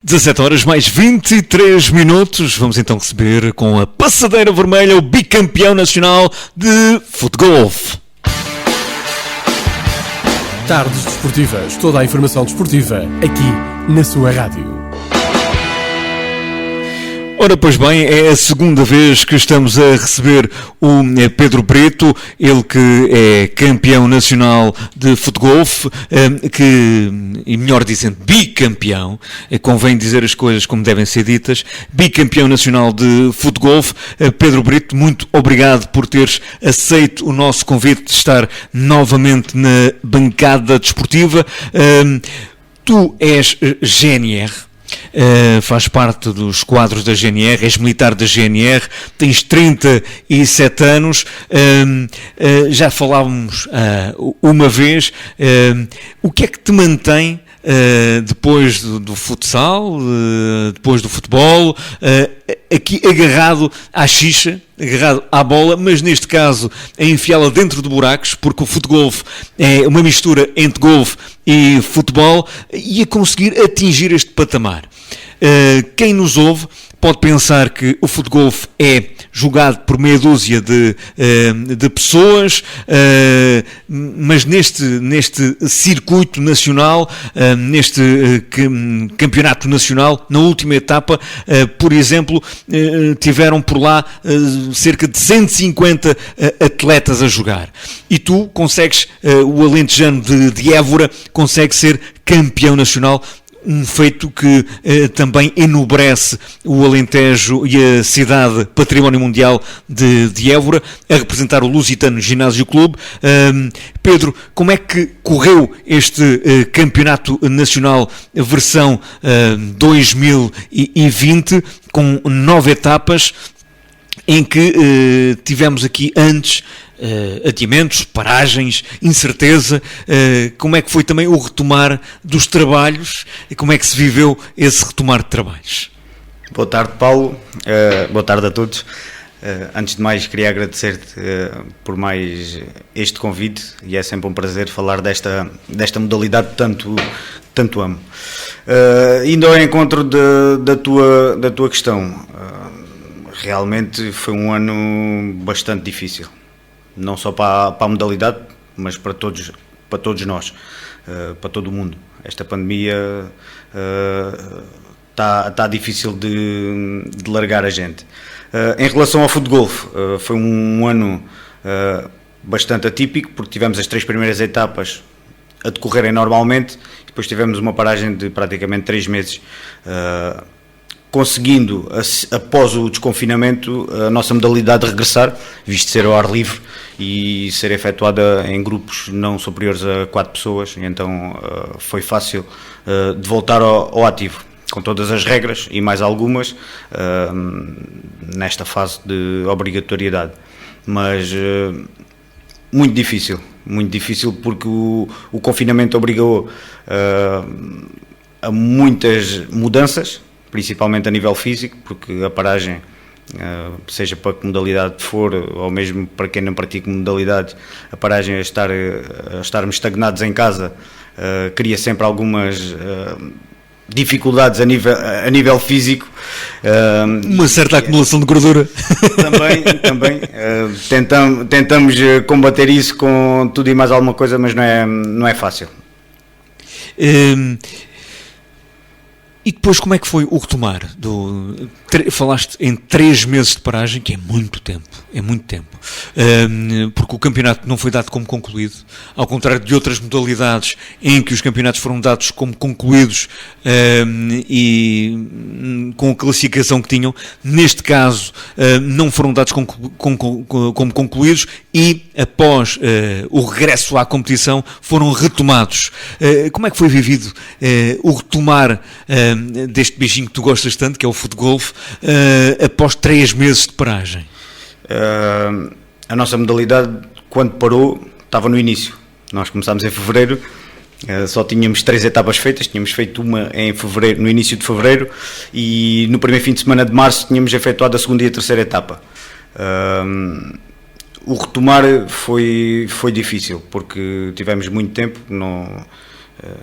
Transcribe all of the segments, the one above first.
17 horas mais 23 minutos, vamos então receber com a passadeira vermelha o bicampeão nacional de futgolf. Tardes desportivas, toda a informação desportiva aqui na sua rádio. Ora, pois bem, é a segunda vez que estamos a receber o Pedro Brito, ele que é campeão nacional de futgolf, e melhor dizendo, bicampeão, convém dizer as coisas como devem ser ditas, bicampeão nacional de futgolf. Pedro Brito, muito obrigado por teres aceito o nosso convite de estar novamente na bancada desportiva. Tu és GNR. Faz parte dos quadros da GNR, és militar da GNR, tens 37 anos, já falávamos uma vez, o que é que te mantém depois do futsal, depois do futebol, aqui agarrado à xixa, agarrado à bola, mas neste caso a enfiá-la dentro de buracos, porque o futgolf é uma mistura entre golfe e futebol, e a conseguir atingir este patamar. Quem nos ouve pode pensar que o futgolf é jogado por meia dúzia de pessoas, mas neste circuito nacional, neste campeonato nacional, na última etapa, por exemplo, tiveram por lá cerca de 150 atletas a jogar. E tu consegues, o alentejano de Évora, consegue ser campeão nacional. Um feito que também enobrece o Alentejo e a cidade Património Mundial de Évora, a representar o Lusitano Ginásio Clube. Pedro, como é que correu este campeonato nacional versão 2020, com 9 etapas, em que tivemos aqui antes adiamentos, paragens, incerteza? Como é que foi também o retomar dos trabalhos e como é que se viveu esse retomar de trabalhos? Boa tarde, Paulo. Boa tarde a todos. Antes de mais, queria agradecer-te por mais este convite, e é sempre um prazer falar desta modalidade que tanto amo. Indo ao encontro da tua questão, realmente foi um ano bastante difícil. Não só para a modalidade, mas para todos nós, para todo o mundo. Esta pandemia está difícil de largar a gente. Em relação ao futgolf, foi um ano bastante atípico, porque tivemos as 3 primeiras etapas a decorrerem normalmente, e depois tivemos uma paragem de praticamente 3 meses, conseguindo, após o desconfinamento, a nossa modalidade regressar, visto ser ao ar livre e ser efetuada em grupos não superiores a 4 pessoas, e então foi fácil de voltar ao ativo, com todas as regras e mais algumas nesta fase de obrigatoriedade. Mas muito difícil, porque o confinamento obrigou a muitas mudanças, principalmente a nível físico, porque a paragem, seja para que modalidade for, ou mesmo para quem não pratica modalidades, a paragem a estarmos estagnados em casa, cria sempre algumas dificuldades a nível físico. Uma certa acumulação de gordura. Também. Tentamos combater isso com tudo e mais alguma coisa, mas não é fácil. E depois, como é que foi o retomar? Falaste em 3 meses de paragem, que é muito tempo, porque o campeonato não foi dado como concluído, ao contrário de outras modalidades em que os campeonatos foram dados como concluídos e com a classificação que tinham. Neste caso, não foram dados como concluídos, e após o regresso à competição foram retomados. Como é que foi vivido o retomar deste beijinho que tu gostas tanto, que é o futgolf, após 3 meses de paragem? A nossa modalidade, quando parou, estava no início. Nós começámos em fevereiro, só tínhamos 3 etapas feitas. Tínhamos feito uma em fevereiro, no início de fevereiro, e no primeiro fim de semana de março tínhamos efetuado a segunda e a terceira etapa. O retomar foi difícil, porque tivemos muito tempo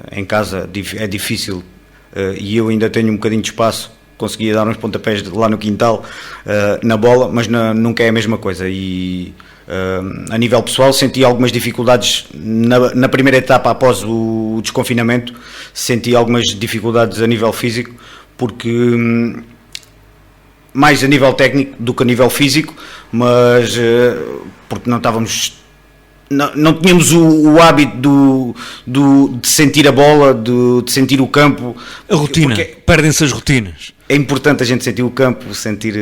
em casa. É difícil e eu ainda tenho um bocadinho de espaço, conseguia dar uns pontapés lá no quintal na bola, mas nunca é a mesma coisa. E a nível pessoal senti algumas dificuldades na primeira etapa após o desconfinamento, senti algumas dificuldades a nível físico, porque mais a nível técnico do que a nível físico, mas porque não tínhamos o hábito de sentir a bola, de sentir o campo. A rotina, perdem-se as rotinas. É importante a gente sentir o campo, sentir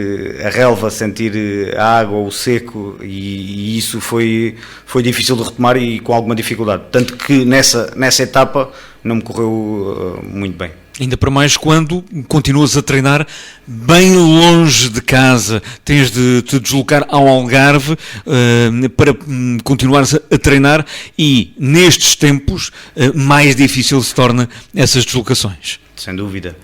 a relva, sentir a água, o seco, e isso foi difícil de retomar e com alguma dificuldade. Tanto que nessa etapa não me correu muito bem. Ainda para mais quando continuas a treinar bem longe de casa, tens de te deslocar ao Algarve para continuares a treinar, e nestes tempos mais difícil se torna essas deslocações. Sem dúvida.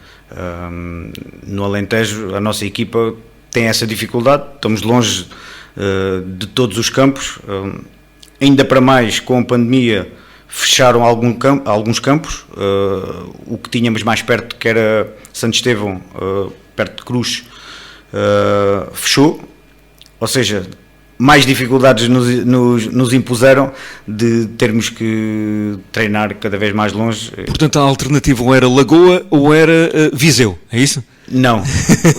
No Alentejo a nossa equipa tem essa dificuldade, estamos longe de todos os campos, ainda para mais com a pandemia. Fecharam alguns campos, o que tínhamos mais perto, que era Santo Estevão, perto de Cruz, fechou, ou seja, mais dificuldades nos impuseram de termos que treinar cada vez mais longe. Portanto, a alternativa ou era Lagoa ou era Viseu, é isso? Não,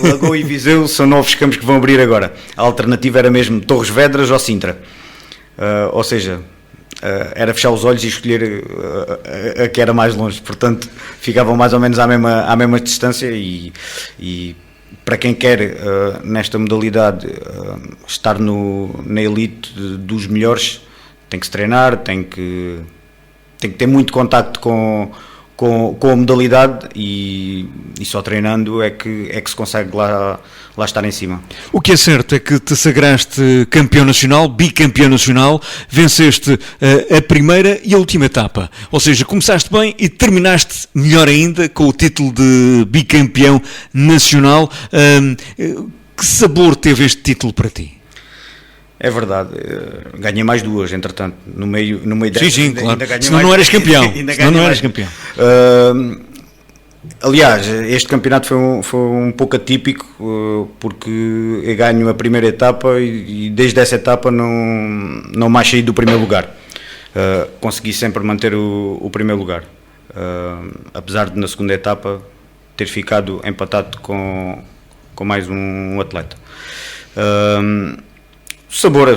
Lagoa e Viseu são novos campos que vão abrir agora. A alternativa era mesmo Torres Vedras ou Sintra, ou seja... era fechar os olhos e escolher a que era mais longe, portanto ficavam mais ou menos à mesma distância, e para quem quer nesta modalidade estar na elite dos melhores, tem que se treinar, tem que ter muito contacto com a modalidade, e só treinando é que se consegue lá estar em cima. O que é certo é que te sagraste campeão nacional, bicampeão nacional, venceste a primeira e a última etapa, ou seja, começaste bem e terminaste melhor ainda com o título de bicampeão nacional. Que sabor teve este título para ti? É verdade, ganhei mais duas, entretanto, no meio desta. Sim, claro. Senão não eras campeão. Senão não eras campeão. Aliás, este campeonato foi um pouco atípico, porque eu ganho a primeira etapa e desde essa etapa não mais saí do primeiro lugar. Consegui sempre manter o primeiro lugar, apesar de na segunda etapa ter ficado empatado com mais um atleta. O sabor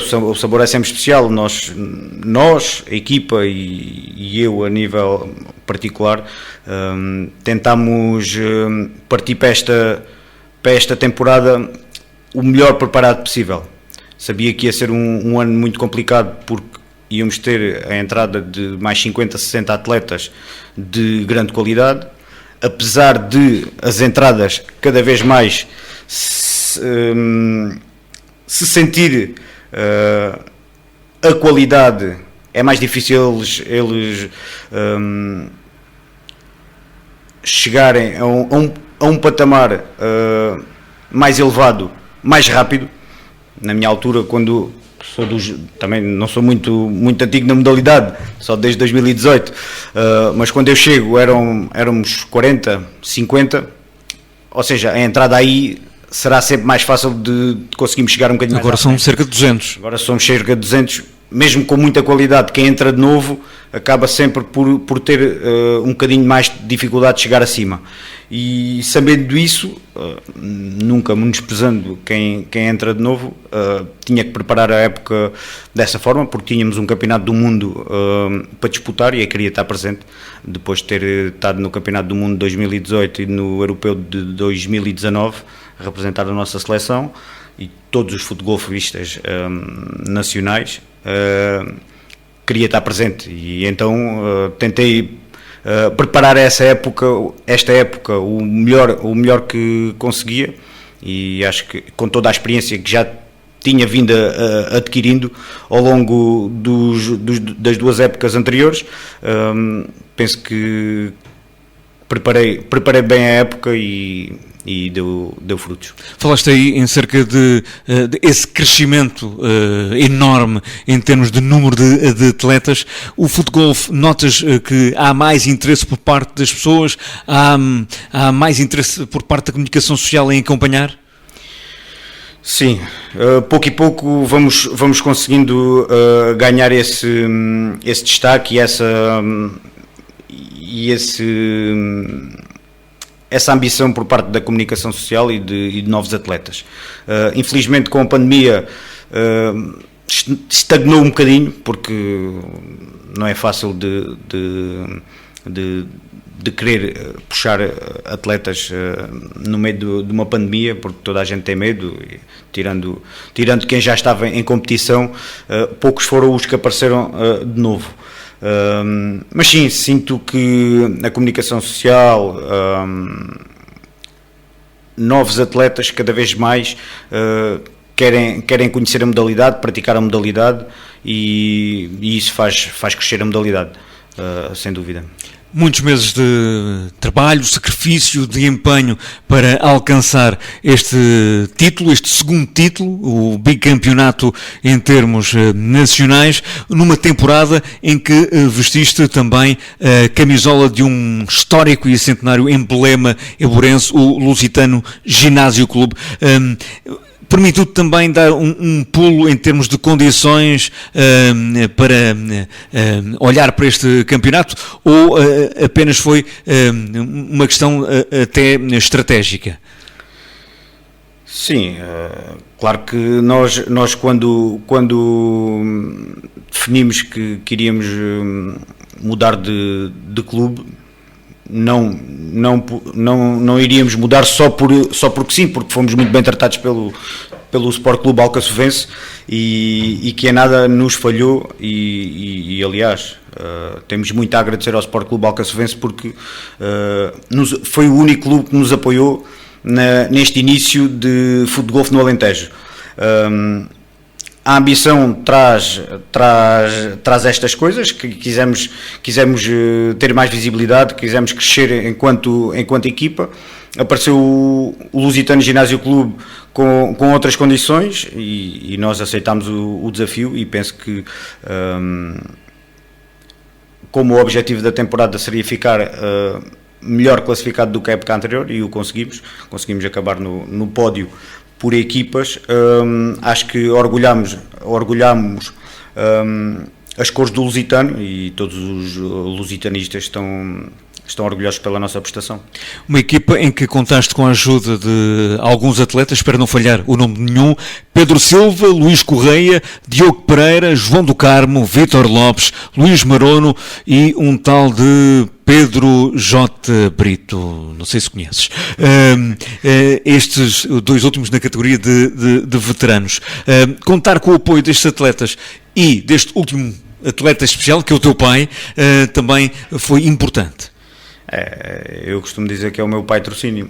é sempre especial. Nós, a equipa e eu a nível particular, tentámos partir para esta temporada o melhor preparado possível. Sabia que ia ser um ano muito complicado, porque íamos ter a entrada de mais 50, 60 atletas de grande qualidade, apesar de as entradas cada vez mais se sentir a qualidade, é mais difícil eles chegarem a um patamar mais elevado, mais rápido. Na minha altura, quando também não sou muito antigo na modalidade, só desde 2018, mas quando eu chego éramos 40, 50, ou seja, a entrada aí será sempre mais fácil de conseguirmos chegar um bocadinho mais. Agora são cerca de 200. Agora somos cerca de 200, mesmo com muita qualidade. Quem entra de novo acaba sempre por ter um bocadinho mais de dificuldade de chegar acima. E sabendo isso, nunca menosprezando quem entra de novo, tinha que preparar a época dessa forma, porque tínhamos um campeonato do mundo para disputar e eu queria estar presente, depois de ter estado no campeonato do mundo de 2018 e no europeu de 2019, representar a nossa seleção e todos os futebolistas nacionais. Queria estar presente, e então tentei preparar esta época o melhor que conseguia, e acho que com toda a experiência que já tinha vindo adquirindo ao longo das duas épocas anteriores, penso que preparei bem a época e deu frutos. Falaste aí em cerca de esse crescimento enorme em termos de número de atletas. O futgolf, notas que há mais interesse por parte das pessoas, há mais interesse por parte da comunicação social em acompanhar? Sim, pouco e pouco vamos conseguindo ganhar esse destaque e essa ambição por parte da comunicação social e de novos atletas. Infelizmente, com a pandemia, estagnou um bocadinho, porque não é fácil de querer puxar atletas no meio de uma pandemia, porque toda a gente tem medo, e tirando quem já estava em competição, poucos foram os que apareceram de novo. Mas sim, sinto que a comunicação social, novos atletas cada vez mais querem conhecer a modalidade, praticar a modalidade, e isso faz crescer a modalidade, sem dúvida. Muitos meses de trabalho, sacrifício, de empenho para alcançar este título, este segundo título, o bicampeonato em termos nacionais, numa temporada em que vestiste também a camisola de um histórico e centenário emblema eburense, o Lusitano Ginásio Clube. Permitiu-te também dar um pulo em termos de condições para olhar para este campeonato, ou apenas foi uma questão até estratégica? Sim, claro que nós quando definimos que iríamos mudar de clube, não iríamos mudar só porque sim, porque fomos muito bem tratados pelo Sport Clube Alcaçovense, e que em nada nos falhou, e aliás, temos muito a agradecer ao Sport Clube Alcaçovense, porque foi o único clube que nos apoiou neste início de futgolf no Alentejo. A ambição traz estas coisas, que quisemos ter mais visibilidade, quisemos crescer enquanto equipa. Apareceu o Lusitano Ginásio Clube com outras condições, e nós aceitámos o desafio, e penso que, como o objetivo da temporada seria ficar melhor classificado do que a época anterior, e o conseguimos acabar no pódio por equipas, acho que orgulhamos as cores do Lusitano, e todos os lusitanistas estão orgulhosos pela nossa prestação. Uma equipa em que contaste com a ajuda de alguns atletas, espero não falhar o nome de nenhum: Pedro Silva, Luís Correia, Diogo Pereira, João do Carmo, Vítor Lopes, Luís Marono e um tal de Pedro J. Brito, não sei se conheces. Estes dois últimos na categoria de veteranos. Contar com o apoio destes atletas e deste último atleta especial, que é o teu pai, também foi importante. Eu costumo dizer que é o meu patrocínio.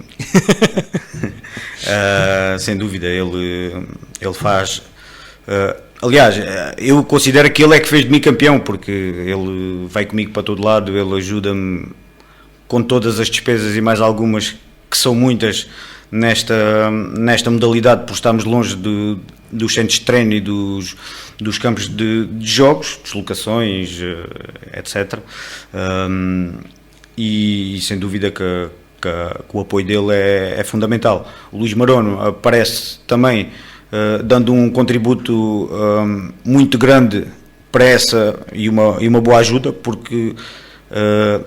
Sem dúvida, ele faz... aliás, eu considero que ele é que fez de mim campeão, porque ele vai comigo para todo lado, ele ajuda-me com todas as despesas e mais algumas, que são muitas, nesta modalidade, por estarmos longe dos centros de treino e dos campos de jogos, deslocações, etc. E sem dúvida que o apoio dele é fundamental. O Luís Marono aparece também dando um contributo muito grande para essa, e uma boa ajuda, porque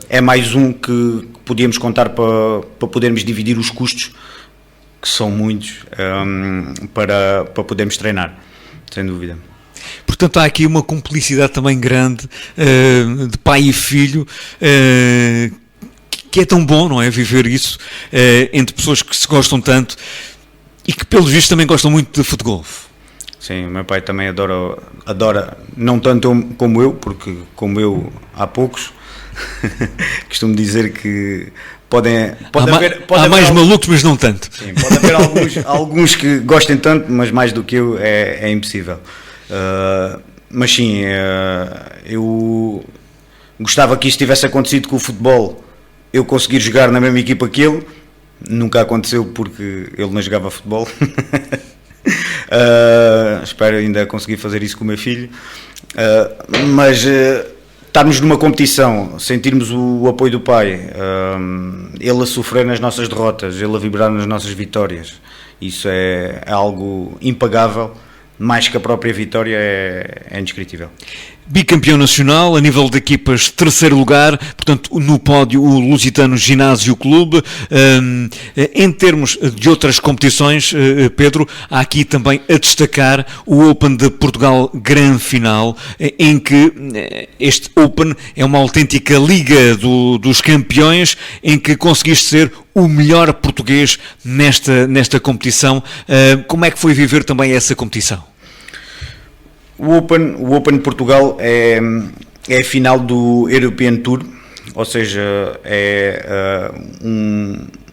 é mais um que podíamos contar para podermos dividir os custos, que são muitos, para podermos treinar, sem dúvida. Portanto, há aqui uma cumplicidade também grande de pai e filho, que é tão bom, não é? Viver isso entre pessoas que se gostam tanto e que, pelos vistos, também gostam muito de futgolf. Sim, o meu pai também adora, não tanto como eu, porque como eu há poucos. Costumo dizer que pode há mais malucos, mas não tanto. Sim, pode haver alguns que gostem tanto, mas mais do que eu é impossível. Mas sim, eu gostava que isto tivesse acontecido com o futebol, eu conseguir jogar na mesma equipa que ele, nunca aconteceu porque ele não jogava futebol. Espero ainda conseguir fazer isso com o meu filho. Mas estarmos numa competição, sentirmos o apoio do pai, ele a sofrer nas nossas derrotas, ele a vibrar nas nossas vitórias, isso é algo impagável. Mais que a própria vitória, é indescritível. Bicampeão nacional, a nível de equipas, terceiro lugar, portanto, no pódio, o Lusitano Ginásio Clube. Em termos de outras competições, Pedro, há aqui também a destacar o Open de Portugal Grande Final, em que este Open é uma autêntica liga dos campeões, em que conseguiste ser o melhor português nesta competição. Como é que foi viver também essa competição? O Open de Portugal é a final do European Tour, ou seja, é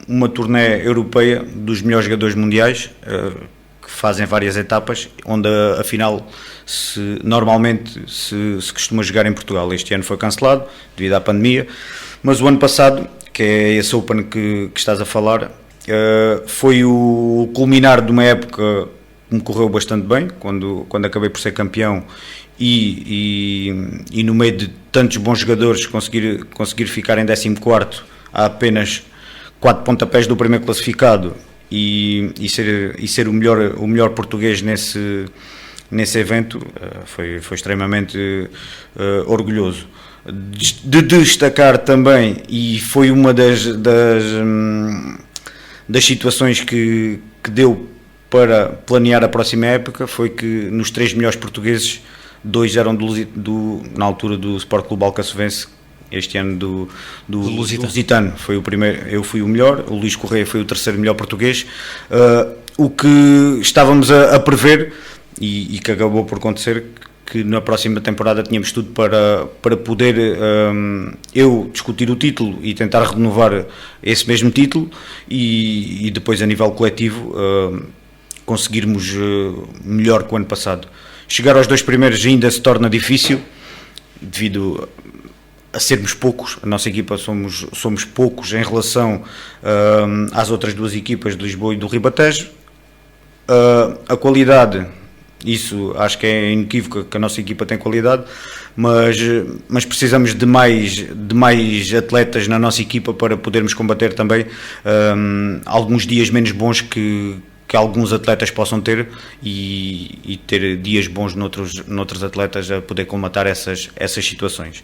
uma turnê europeia dos melhores jogadores mundiais, que fazem várias etapas, onde a final normalmente se costuma jogar em Portugal. Este ano foi cancelado devido à pandemia, mas o ano passado, que é esse Open que estás a falar, foi o culminar de uma época que me correu bastante bem, quando acabei por ser campeão e no meio de tantos bons jogadores conseguir ficar em 14º a apenas 4 pontapés do primeiro classificado e ser o melhor português nesse evento, foi extremamente orgulhoso. De destacar também, e foi uma das situações que deu para planear a próxima época, foi que nos 3 melhores portugueses, 2 eram na altura do Sport Clube Alcaçovense, este ano do Lusitano. Foi o primeiro, eu fui o melhor, o Luís Correia foi o terceiro melhor português, o que estávamos a prever e que acabou por acontecer, que na próxima temporada tínhamos tudo para poder eu discutir o título e tentar renovar esse mesmo título e depois a nível coletivo conseguirmos melhor que o ano passado. Chegar aos 2 primeiros ainda se torna difícil, devido a sermos poucos. A nossa equipa somos poucos em relação às outras 2 equipas de Lisboa e do Ribatejo. A qualidade, isso acho que é inequívoco, que a nossa equipa tem qualidade, mas precisamos de mais atletas na nossa equipa para podermos combater também alguns dias menos bons que alguns atletas possam ter e ter dias bons noutros atletas a poder colmatar essas situações.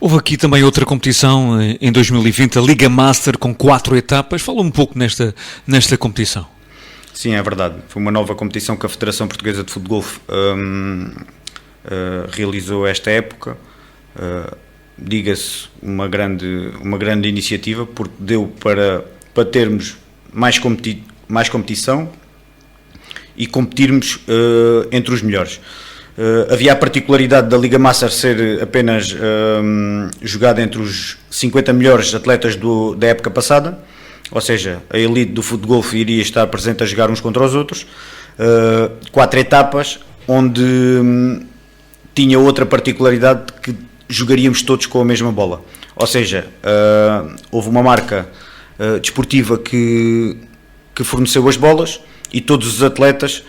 Houve aqui também outra competição em 2020, a Liga Master, com 4 etapas. Fala um pouco nesta competição. Sim, é verdade. Foi uma nova competição que a Federação Portuguesa de Futebol realizou esta época. Diga-se uma grande iniciativa, porque deu para termos mais competição e competirmos entre os melhores. Havia a particularidade da Liga Master ser apenas jogada entre os 50 melhores atletas da época passada, ou seja, a elite do futebol iria estar presente a jogar uns contra os outros. 4 etapas, onde tinha outra particularidade, que jogaríamos todos com a mesma bola. Ou seja, houve uma marca desportiva que forneceu as bolas e todos os atletas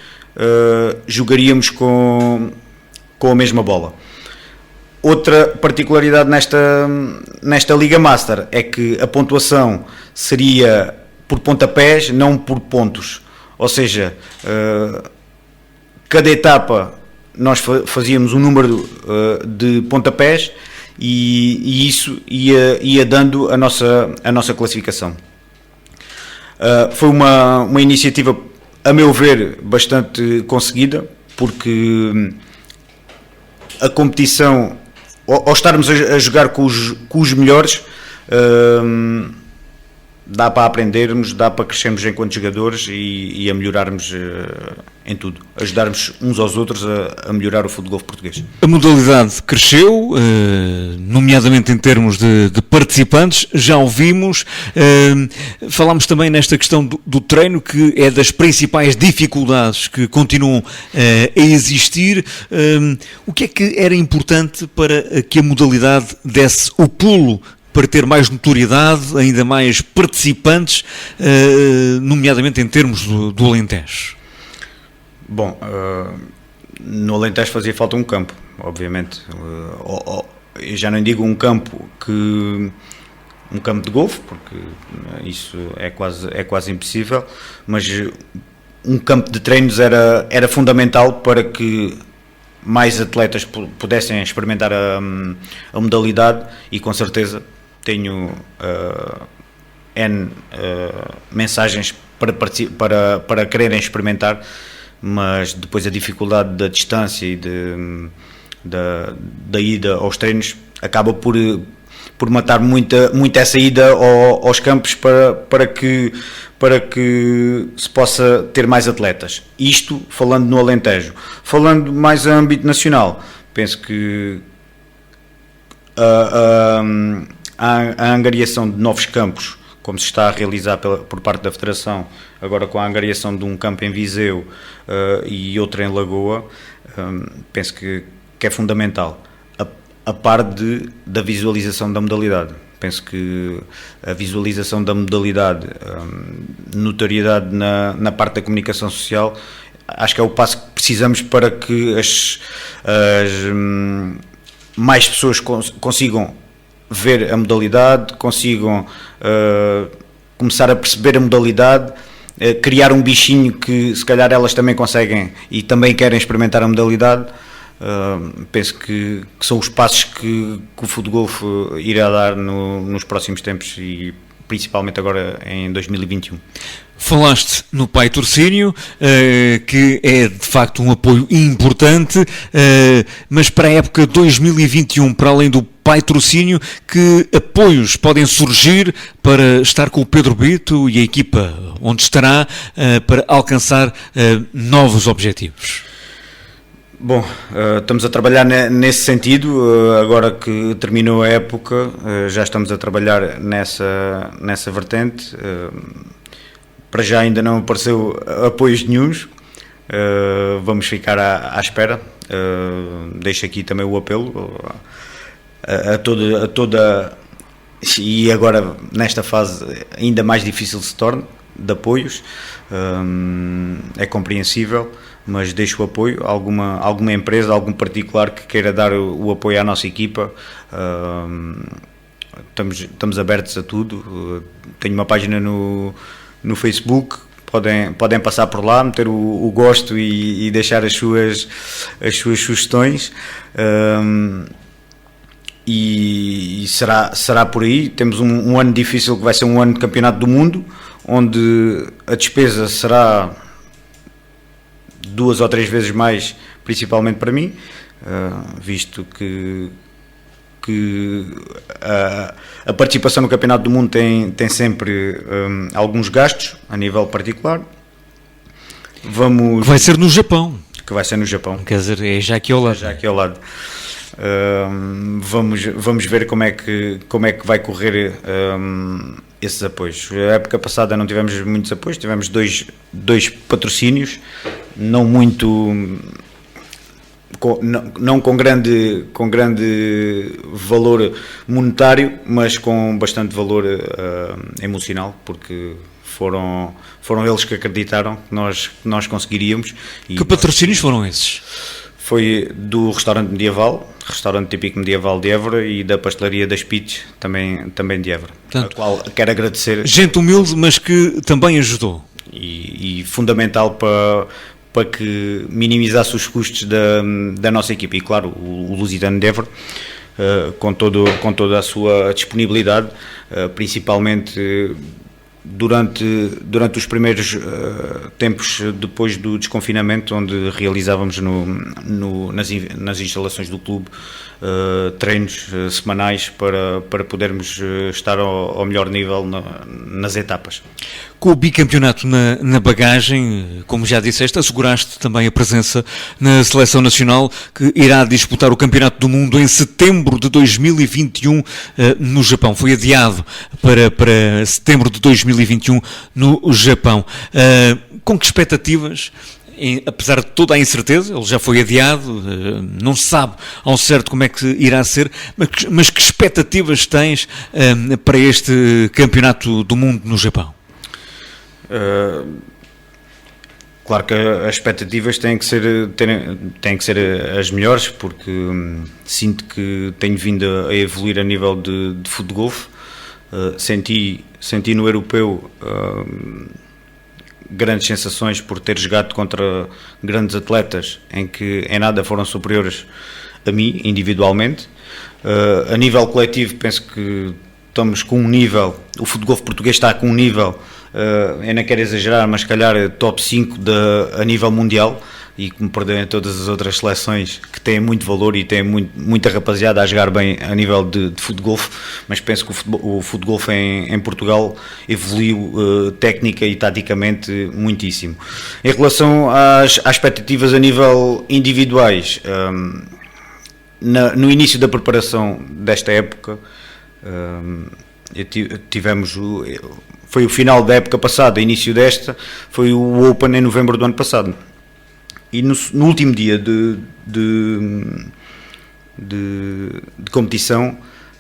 jogaríamos com a mesma bola. Outra particularidade nesta Liga Master é que a pontuação seria por pontapés, não por pontos. Ou seja, cada etapa nós fazíamos um número de pontapés e isso ia dando a nossa classificação. Foi uma iniciativa, a meu ver, bastante conseguida, porque a competição, ao estarmos a jogar com os melhores, dá para aprendermos, dá para crescermos enquanto jogadores e a melhorarmos em tudo, ajudarmos uns aos outros a melhorar o futebol português. A modalidade cresceu, nomeadamente em termos de participantes, já o vimos. Falámos também nesta questão do treino, que é das principais dificuldades que continuam a existir. O que é que era importante para que a modalidade desse o pulo para ter mais notoriedade, ainda mais participantes, nomeadamente em termos do Alentejo? Bom, no Alentejo fazia falta um campo, obviamente. Eu já não digo um campo de golfe, porque isso é quase impossível, mas um campo de treinos era fundamental para que mais atletas pudessem experimentar a modalidade, e com certeza tenho N mensagens para quererem experimentar, mas depois a dificuldade da distância e da ida aos treinos acaba por matar muito essa ida aos campos para que se possa ter mais atletas. Isto falando no Alentejo. Falando mais a âmbito nacional, penso que a angariação de novos campos, como se está a realizar por parte da Federação, agora com a angariação de um campo em Viseu e outro em Lagoa, penso que é fundamental, a par da visualização da modalidade. Penso que a visualização da modalidade, notoriedade na parte da comunicação social, acho que é o passo que precisamos para que mais pessoas consigam ver a modalidade, consigam começar a perceber a modalidade, criar um bichinho que se calhar elas também conseguem e também querem experimentar a modalidade. Penso que são os passos que o Futgolf irá dar nos próximos tempos, e principalmente agora em 2021. Falaste no patrocínio, que é de facto um apoio importante, mas para a época 2021, para além do patrocínio, que apoios podem surgir para estar com o Pedro Brito e a equipa onde estará, para alcançar novos objetivos? Bom, estamos a trabalhar nesse sentido. Agora que terminou a época, já estamos a trabalhar nessa vertente. Para já ainda não apareceu apoios nenhuns, vamos ficar à espera. Deixo aqui também o apelo a toda, e agora nesta fase ainda mais difícil se torna, de apoios. É compreensível, mas deixo o apoio a alguma empresa, algum particular que queira dar o apoio à nossa equipa. Estamos abertos a tudo. Tenho uma página no Facebook, podem passar por lá, meter o gosto e deixar as suas sugestões. E será por aí. Temos um ano difícil, que vai ser um ano de Campeonato do Mundo, onde a despesa será 2 ou 3 vezes mais, principalmente para mim, visto que a participação no Campeonato do Mundo tem sempre alguns gastos a nível particular. Vai ser no Japão. Que vai ser no Japão. Quer dizer, é já aqui ao lado. Vamos ver como é que vai correr esses apoios. A época passada não tivemos muitos apoios, tivemos dois patrocínios, não com grande valor monetário, mas com bastante valor emocional, porque foram eles que acreditaram que nós conseguiríamos. Que patrocínios foram esses? Foi do restaurante medieval, restaurante típico medieval de Évora, e da pastelaria das Pites, também de Évora, a qual quero agradecer. Gente humilde, mas que também ajudou. E fundamental para que minimizasse os custos da nossa equipa. E claro, o Lusitano de Évora, com toda a sua disponibilidade, principalmente durante os primeiros tempos depois do desconfinamento, onde realizávamos nas instalações do clube treinos semanais para podermos estar ao melhor nível nas etapas. Com o bicampeonato na bagagem, como já disseste, asseguraste também a presença na Seleção Nacional, que irá disputar o Campeonato do Mundo em setembro de 2021 no Japão. Foi adiado para setembro de 2021 no Japão. Com que expectativas apesar de toda a incerteza, ele já foi adiado, não se sabe ao certo como é que irá ser, mas que expectativas tens para este campeonato do mundo no Japão? Claro que as expectativas têm que ser as melhores, porque sinto que tenho vindo a evoluir a nível de futebol. Senti no europeu grandes sensações por ter jogado contra grandes atletas em que em nada foram superiores a mim individualmente. A nível coletivo penso que estamos com um nível, o futebol português está com um nível, eu não quero exagerar, mas se calhar top 5 a nível mundial, e que me perdoem todas as outras seleções que têm muito valor e têm muita rapaziada a jogar bem a nível de futebol, mas penso que o futebol em Portugal evoluiu técnica e taticamente muitíssimo. Em relação às expectativas a nível individuais, no início da preparação desta época, foi o final da época passada, início desta, foi o Open em novembro do ano passado. E no último dia de competição,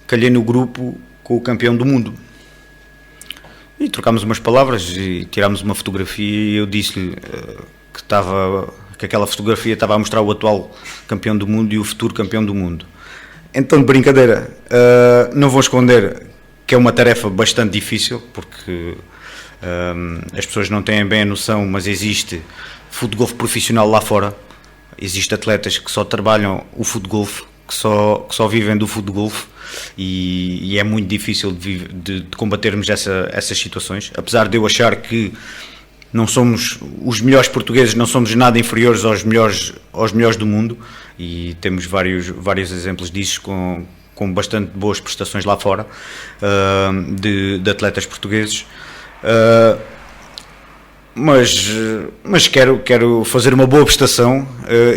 calhei no grupo com o campeão do mundo. E trocámos umas palavras e tirámos uma fotografia e eu disse-lhe que aquela fotografia estava a mostrar o atual campeão do mundo e o futuro campeão do mundo. Então, de brincadeira, não vou esconder que é uma tarefa bastante difícil, porque as pessoas não têm bem a noção, mas existe futebol profissional lá fora, existem atletas que só trabalham o futebol, que só vivem do futebol, e é muito difícil de combatermos essas situações, apesar de eu achar que não somos os melhores portugueses, não somos nada inferiores aos melhores do mundo, e temos vários exemplos disso com bastante boas prestações lá fora, de atletas portugueses. Mas quero fazer uma boa prestação.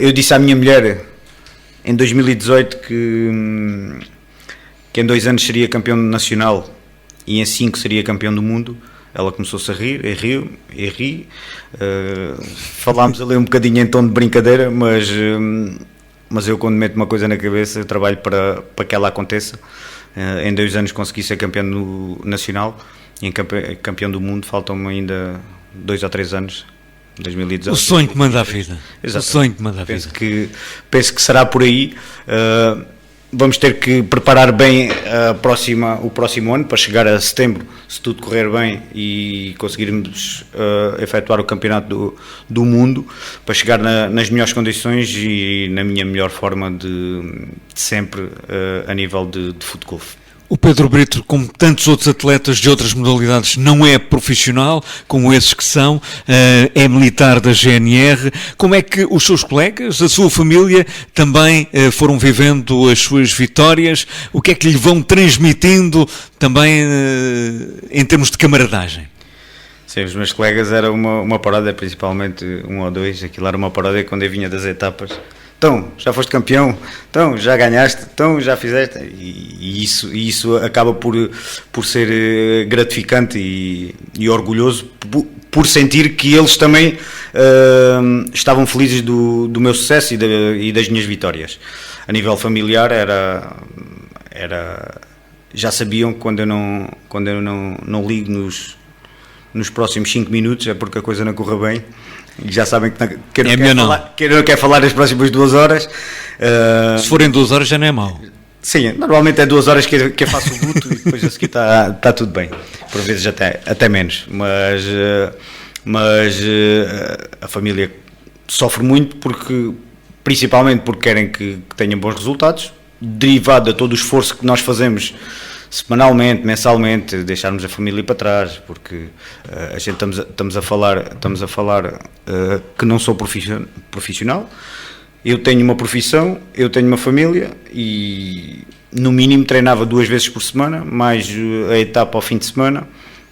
Eu disse à minha mulher em 2018 que em 2 anos seria campeão nacional e em 5 seria campeão do mundo. Ela começou-se a rir, e ri. Falámos ali um bocadinho em tom de brincadeira, mas eu, quando meto uma coisa na cabeça, eu trabalho para que ela aconteça. Em 2 anos consegui ser campeão nacional, e em campeão do mundo faltam-me ainda 2 ou 3 anos. 2018. O sonho que manda a vida. Exato. O sonho que manda a vida. Penso que será por aí. Vamos ter que preparar bem o próximo ano, para chegar a setembro, se tudo correr bem e conseguirmos efetuar o campeonato do mundo, para chegar nas melhores condições e na minha melhor forma de sempre, a nível de futebol. O Pedro Brito, como tantos outros atletas de outras modalidades, não é profissional, como esses que são, é militar da GNR. Como é que os seus colegas, a sua família, também foram vivendo as suas vitórias? O que é que lhe vão transmitindo também em termos de camaradagem? Sim, os meus colegas era uma paródia, principalmente 1 ou 2, aquilo era uma paródia quando eu vinha das etapas. Então, já foste campeão, então, já ganhaste, então, já fizeste, e isso acaba por ser gratificante e orgulhoso por sentir que eles também estavam felizes do meu sucesso e das minhas vitórias. A nível familiar já sabiam que quando eu não ligo nos próximos 5 minutos é porque a coisa não corre bem. Já sabem que eu não quero falar as próximas 2 horas. Se forem 2 horas já não é mau. Sim, normalmente é 2 horas que eu faço o luto e depois a seguir está tudo bem. Por vezes até menos. Mas a família sofre muito, principalmente porque querem que tenham bons resultados, derivado de todo o esforço que nós fazemos semanalmente, mensalmente, deixarmos a família para trás, porque a gente estamos a falar que não sou profissional. Eu tenho uma profissão, eu tenho uma família e no mínimo treinava 2 vezes por semana, mais a etapa ao fim de semana.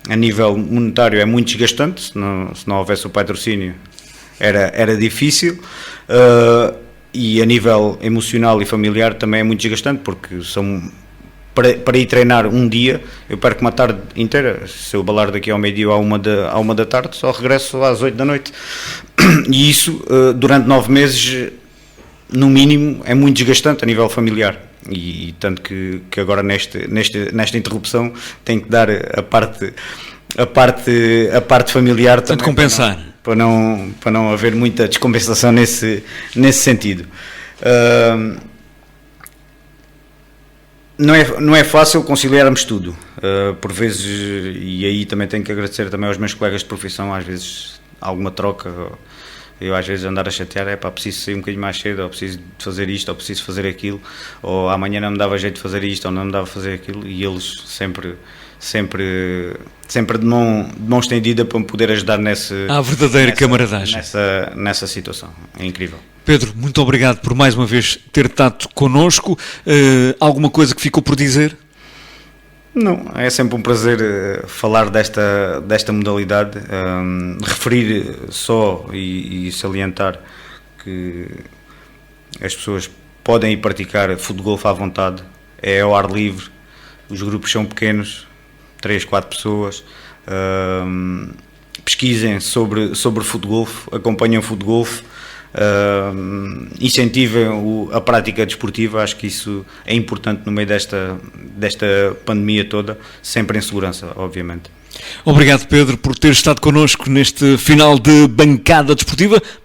A nível monetário é muito desgastante, se não houvesse o patrocínio era difícil, e a nível emocional e familiar também é muito desgastante, porque para ir treinar um dia, eu perco uma tarde inteira. Se eu balar daqui ao meio-dia ou à uma da tarde, só regresso às 8 da noite. E isso, durante 9 meses, no mínimo, é muito desgastante a nível familiar. E tanto que agora nesta interrupção tenho que dar a parte familiar também, também, compensar. Para não haver muita descompensação nesse sentido. Não é fácil conciliarmos tudo, por vezes, e aí também tenho que agradecer também aos meus colegas de profissão, às vezes alguma troca, eu às vezes andar a chatear, preciso sair um bocadinho mais cedo, ou preciso fazer isto, ou preciso fazer aquilo, ou amanhã não me dava jeito de fazer isto, ou não me dava fazer aquilo, e eles sempre de mão estendida para me poder ajudar à verdadeira camaradagem nessa situação. É incrível. Pedro, muito obrigado por mais uma vez ter estado connosco. Alguma coisa que ficou por dizer? Não, é sempre um prazer falar desta modalidade, referir só e salientar que as pessoas podem ir praticar futebol à vontade, é ao ar livre, os grupos são pequenos, 3, 4 pessoas, pesquisem sobre futebol, acompanhem o futebol, incentivem a prática desportiva. Acho que isso é importante no meio desta pandemia toda, sempre em segurança, obviamente. Obrigado, Pedro, por ter estado connosco neste final de bancada desportiva.